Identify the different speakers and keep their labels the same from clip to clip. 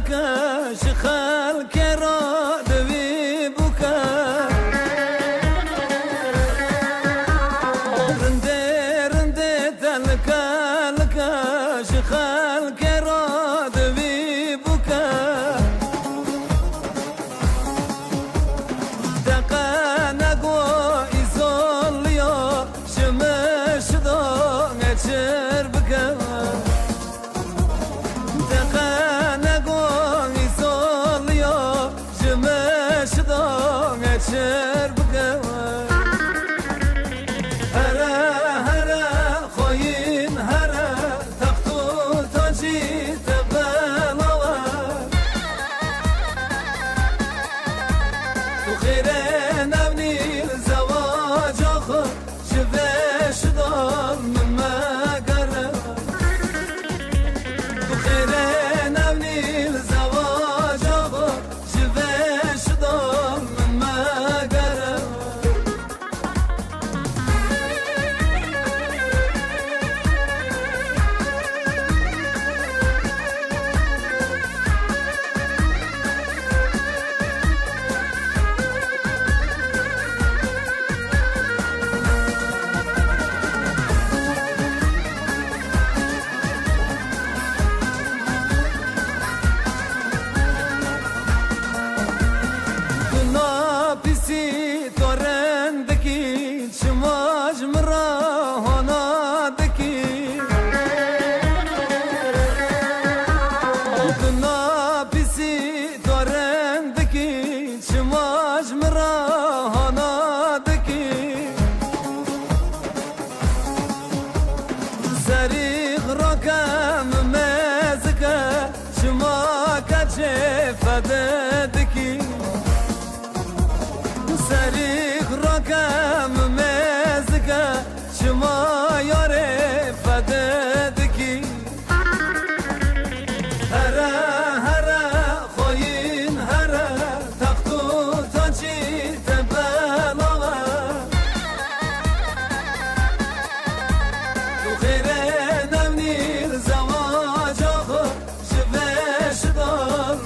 Speaker 1: خلق را دوی بکا رنده رنده تلکا لکا خلق را دوی بکا دقا نگو ایزولیا شمش دا نچر بکا شر بقوا هرا هرا خوين هرا تختو تاجي تبلوا وخير نبني الزواج اخو شفاش دار مما قرر وخير نبني الزواج اخو شفاش دار پسی تورندکی چماج مرا هنادکی دنا پسی تورندکی چماج مرا هنادکی زریق رکم مزکه چما کچه فددکی سریخ رکم مزگه شما یاره فددکی هره هره خوین هره تختو تاجی تبلوا تو خیره نمنی زواج آخو شفش دار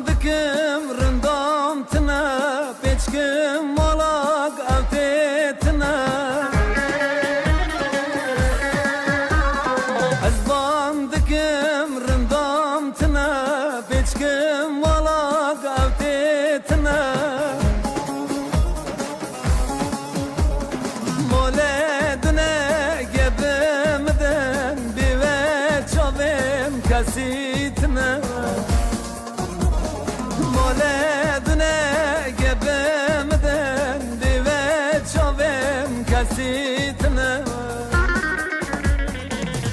Speaker 1: دکم رندام تنا پیچکم مالاق اوتیتنا ازبان دکم رندام تنا پیچکم مالاق اوتیتنا مولدنا گبمدن بیوه چاوم کسیتنا مولدنا قبمدن بيوت شوفم كسيتنا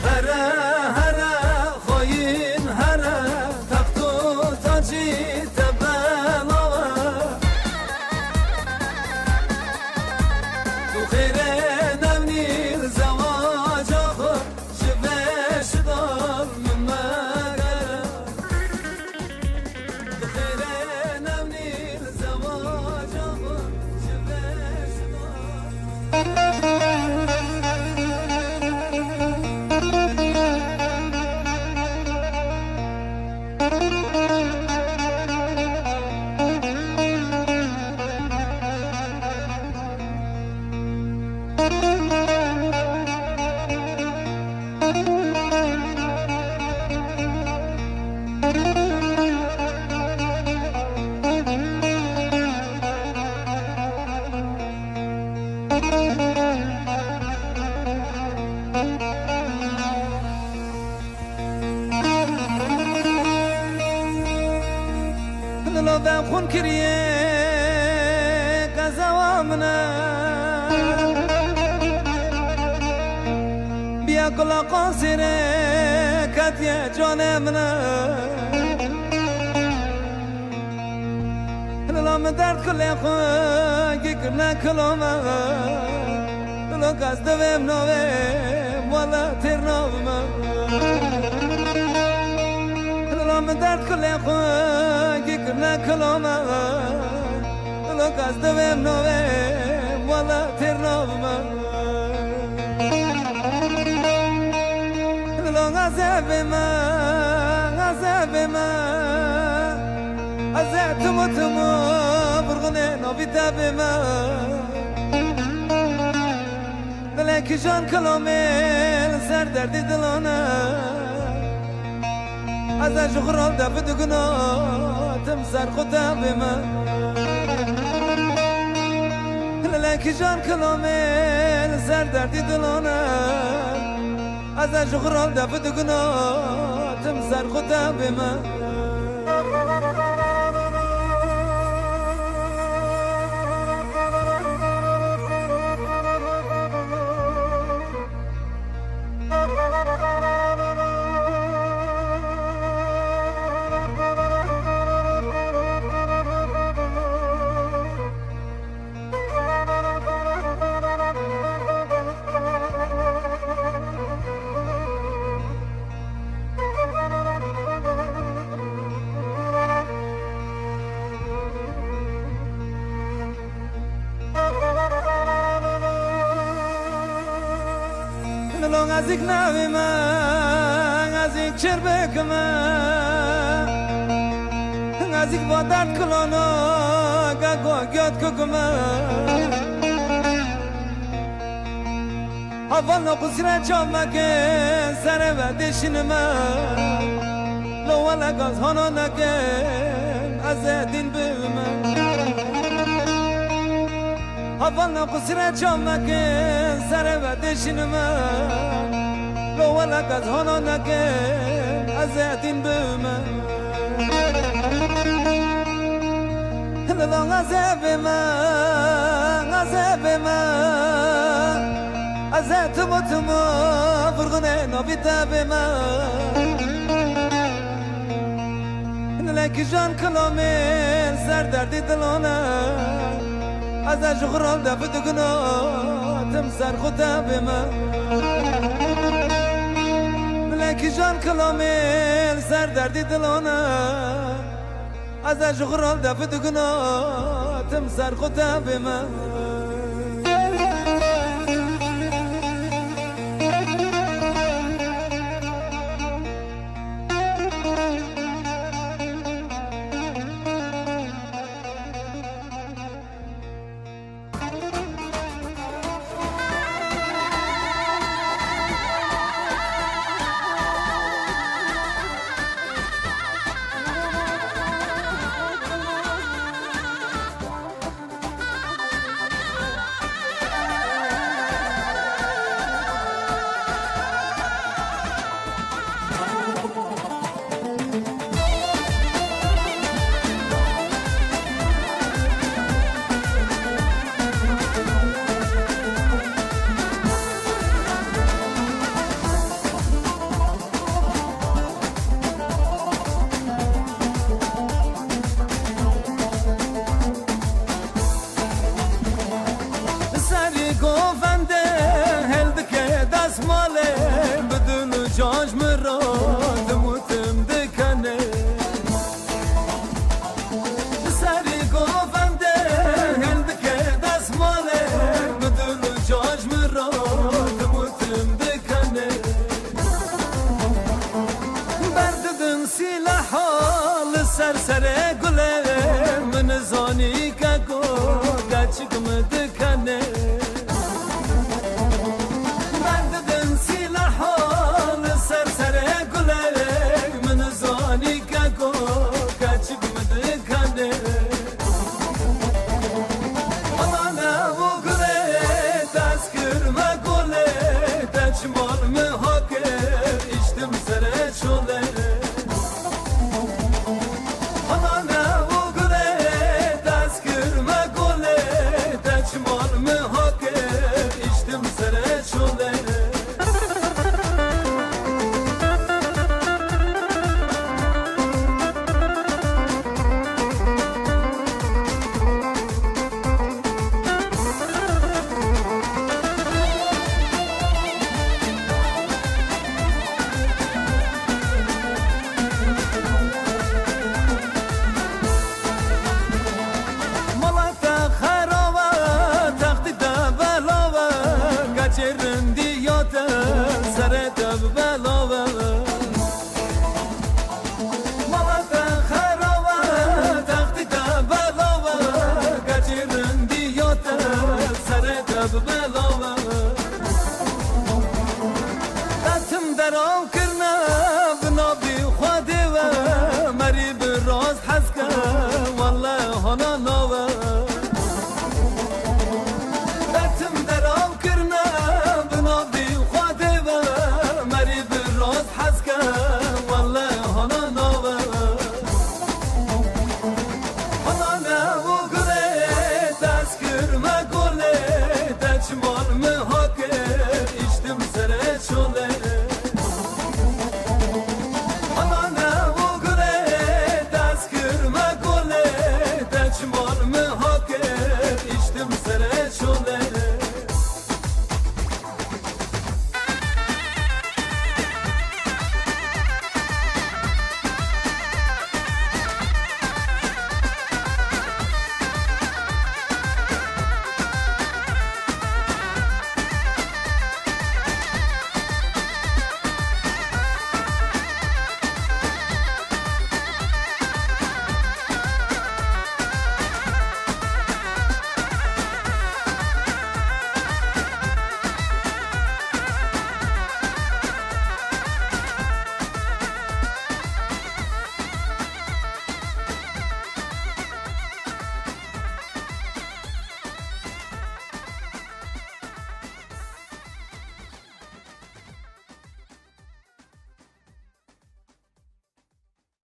Speaker 1: هرا هرا خوين هرا تختو تاجي تبلوا وخير نبني الزواج اخو شفاش دار مما خون کریه قزوامنه قاصر كتيا جانمنا لا من درد كل خواه كنا كلامه لو قصد بهم نوهم ولا تر نوما لا من درد كل خواه كنا كلامه لو قصد بهم نوهم ولا تر نوما لو غزب ما azatım otumu vurgune nobita bema Dilek can kalomel ser derdi dilana Aza şuhral da bidugna tım ser kuta bema Dilek can kalomel ser derdi dilana Aza şuhral da bidugna tım ser kuta bema لو غازيك ناوي ما غازيك شربك ما غازيك بودات كلونو غاغو جوت كوكما أول قصرة جامك سر ودشنما لو ولا غاز هانو نكن أزدين بما أول قصرة جامك سر ودشنما لو ولا قد هنا نكن أزدين بما لو غزب ما أزدت متما فرغنا نبيتا بما لك جان كلامي سر دردي دلانا از شغرال دا بدگنا تم سر خدا بما ملکی جان کلامیل سر دردی دلانا از شغرال دا بدگنا تم سر خدا بما سر گله من زانی که گو گچکم دکنه من دن سلاح سر گله من زانی که گو گچکم دکنه آنا و گله دست کرما گله دچمال مهاکه اشتم سر چوله ببر